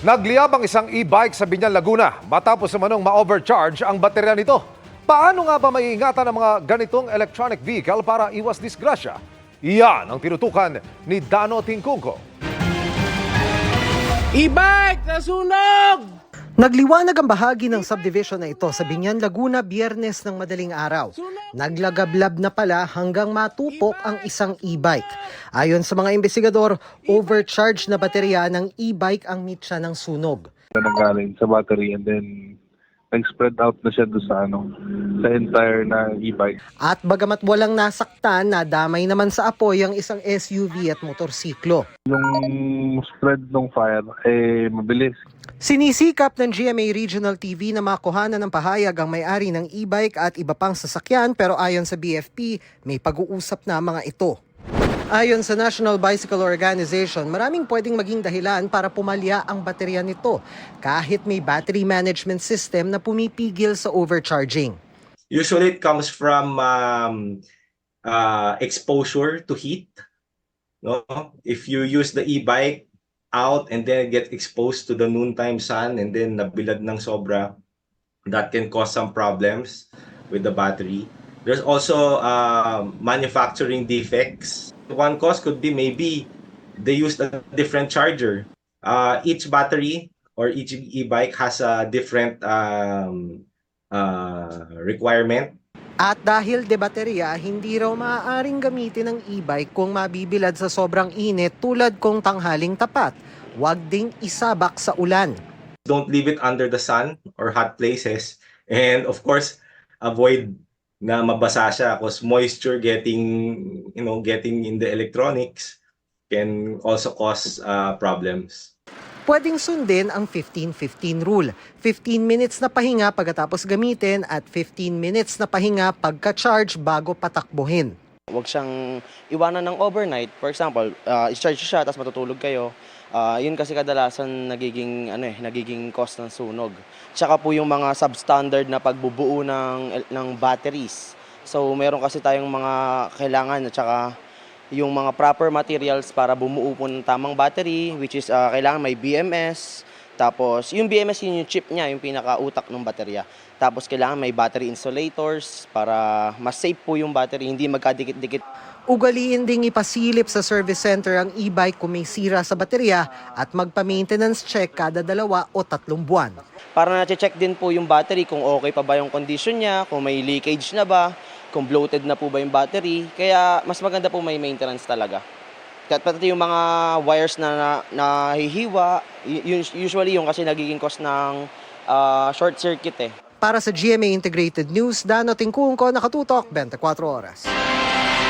Nagliyab ang isang e-bike sa Binyan, Laguna matapos namanong ma-overcharge ang baterya nito. Paano nga ba maiingatan ang mga ganitong electronic vehicle para iwas disgrasya? Iyan ang tinutukan ni Dano Tingkungko. E-bike! Nasunog! Nagliwanag ang bahagi ng subdivision na ito sa Binyan, Laguna, Biyernes ng madaling araw. Naglagablab na pala hanggang matupok ang isang e-bike. Ayon sa mga investigador, overcharged na baterya ng e-bike ang mitya ng sunog. Nanggaling sa battery and then nag-spread out na siya doon sa entire na e-bike. At bagamat walang nasaktan, nadamay naman sa apoy ang isang SUV at motorsiklo. Yung spread ng fire, mabilis. Sinisikap ng GMA Regional TV na makuhanan ng pahayag ang may-ari ng e-bike at iba pang sasakyan, pero ayon sa BFP, may pag-uusap na mga ito. Ayon sa National Bicycle Organization, maraming pwedeng maging dahilan para pumalya ang baterya nito kahit may battery management system na pumipigil sa overcharging. Usually it comes from exposure to heat. No? If you use the e-bike out and then get exposed to the noontime sun and then nabilad ng sobra, that can cause some problems with the battery. There's also manufacturing defects. One cause could be maybe they used a different charger. Each battery or each e-bike has a different requirement. At dahil de baterya, hindi raw maaaring gamitin ang e-bike kung mabibilad sa sobrang init tulad kung tanghaling tapat. Huwag ding isabak sa ulan. Don't leave it under the sun or hot places. And of course, avoid na mabasa siya because moisture getting in the electronics can also cause problems. Pwedeng sundin ang 15-15 rule. 15 minutes na pahinga pagkatapos gamitin at 15 minutes na pahinga pagka-charge bago patakbuhin. Huwag siyang iwanan ng overnight. For example, i-charge siya tapos matutulog kayo. Yun kasi kadalasan nagiging cause ng sunog. Tsaka po yung mga substandard na pagbubuo ng batteries. So meron kasi tayong mga kailangan at tsaka yung mga proper materials para bumuo po ng tamang battery, which is kailangan may BMS. Tapos yung BMS yung chip niya, yung pinakautak ng baterya. Tapos kailangan may battery insulators para mas safe po yung battery, hindi magkadikit-dikit. Ugaliin ding ipasilip sa service center ang e-bike kung may sira sa baterya at magpa-maintenance check kada 2 o 3 buwan. Para na-check din po yung battery kung okay pa ba yung condition niya, kung may leakage na ba, kung bloated na po ba yung battery. Kaya mas maganda po may maintenance talaga. At pati yung mga wires na nahihiwa, usually yung kasi nagiging cause ng short circuit eh. Para sa GMA Integrated News, Dano Tingkungko, nakatutok 24 oras.